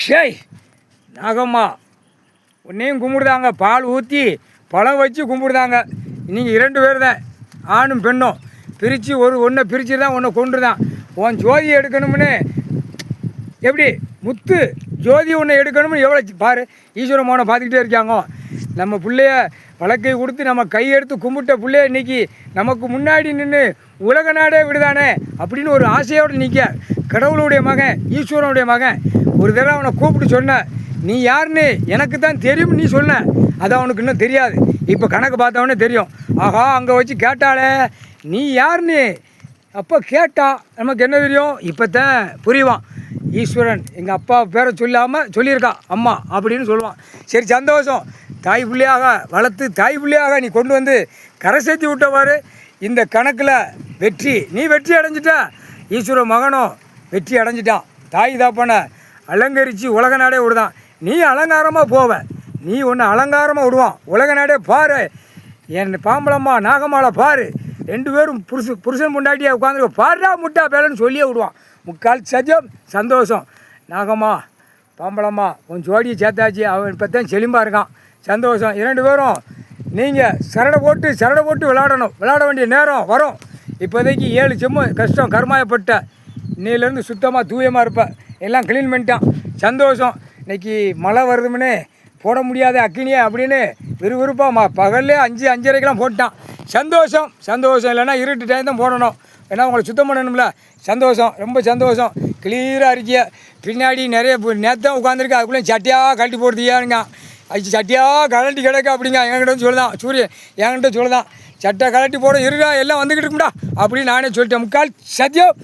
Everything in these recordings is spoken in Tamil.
ஷேய் நாகம்மா உன்னையும் கும்பிடுதாங்க, பால் ஊற்றி பழம் வச்சு கும்பிடுதாங்க. நீங்கள் 2 பேர் தான், ஆணும் பெண்ணும். பிரித்து ஒன்றை பிரித்து தான் ஒன்றை கொண்டு தான் உன் ஜோதியை எடுக்கணும்னு. எப்படி முத்து ஜோதி ஒன்று எடுக்கணும்னு எவ்வளோ பாரு. ஈஸ்வர மோனை பார்த்துக்கிட்டே இருக்காங்க. நம்ம பிள்ளைய வழக்கை கொடுத்து நம்ம கையெடுத்து கும்பிட்ட பிள்ளைய இன்றைக்கி நமக்கு முன்னாடி நின்று உலக நாடே விடுதானே அப்படின்னு ஒரு ஆசையோடு நிற்க. கடவுளுடைய மகன், ஈஸ்வரனுடைய மகன். ஒரு தடவை அவனை கூப்பிட்டு சொன்னேன், நீ யாருன்னு எனக்கு தான் தெரியும் நீ சொன்ன. அது அவனுக்கு இன்னும் தெரியாது. இப்போ கணக்கு பார்த்தவொடனே தெரியும். ஆஹா, அங்கே வச்சு கேட்டாலே நீ யாருன்னு. அப்போ கேட்டா நமக்கு என்ன தெரியும், இப்போ தான் புரியுவான். ஈஸ்வரன் எங்கள் அப்பா பேரை சொல்லாமல் சொல்லியிருக்கான் அம்மா அப்படின்னு சொல்லுவான். சரி, சந்தோஷம். தாய் பிள்ளையாக வளர்த்து தாய் பிள்ளையாக நீ கொண்டு வந்து கரை சேர்த்து விட்டவாறு இந்த கணக்கில் வெற்றி. நீ வெற்றி அடைஞ்சிட்டா, ஈஸ்வர மகனும் வெற்றி அடைஞ்சிட்டான். தாய் தாப்பனை அலங்கரித்து உலக நாடே விடுதான். நீ அலங்காரமாக போவ, நீ ஒன்று அலங்காரமாக விடுவான். உலக நாடே பாரு. என் பாம்பளம்மா நாகம்மாவை பாரு. 2 பேரும் புருஷன் முண்டாட்டியாக உட்காந்துருக்க பாருடா முட்டா பேலன்னு சொல்லியே விடுவான். முக்கால் சஜம் சந்தோஷம். நாகம்மா பாம்பளம்மா உன் ஜோடியை சேர்த்தாச்சு. அவன் இப்போ தான் செலிம்பாக இருக்கான். சந்தோஷம். 2 பேரும் நீங்கள் சரடை போட்டு விளையாடணும். விளையாட வேண்டிய நேரம் வரும். இப்போதைக்கு 7 செம்மு கஷ்டம் கருமாயப்பட்ட. இன்னையிலேருந்து சுத்தமாக தூயமாக இருப்பேன். எல்லாம் க்ளீன் பண்ணிட்டான். சந்தோஷம். இன்றைக்கி மழை வருதுன்னு போட முடியாத அக்கினியே அப்படின்னு விறுவிறுப்பாக பகல்லே 5:30க்கெலாம் போட்டான். சந்தோஷம். இல்லைன்னா இருட்டு டைம் தான் போடணும். ஏன்னா உங்களை சுத்தம் பண்ணணும்ல. சந்தோஷம், ரொம்ப சந்தோஷம். கிளியராக இருக்கிய. பின்னாடி நிறைய நேரத்தான் உட்காந்துருக்கு. அதுக்குள்ளே சட்டியாக கழட்டி போடுறீங்க. அது சட்டியாக கழட்டி கிடக்க அப்படிங்க. என்கிட்ட சொல்லுதான் சூரியன், என்கிட்ட சொல்லுதான் சட்டை கழட்டி போட இருக்கா, எல்லாம் வந்துக்கிட்டு இருக்கும்டா அப்படின்னு நானே சொல்லிட்டேன். முக்கால் சத்தியம்.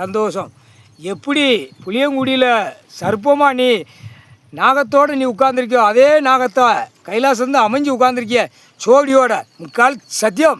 சந்தோஷம். எப்படி புளியங்குடியில் சர்ப்பமாக நீ நாகத்தோடு நீ உட்காந்துருக்கியோ, அதே நாகத்தை கைலாசம் அமைஞ்சு உட்காந்துருக்கிய சோடியோட. முக்கால் சத்தியம்.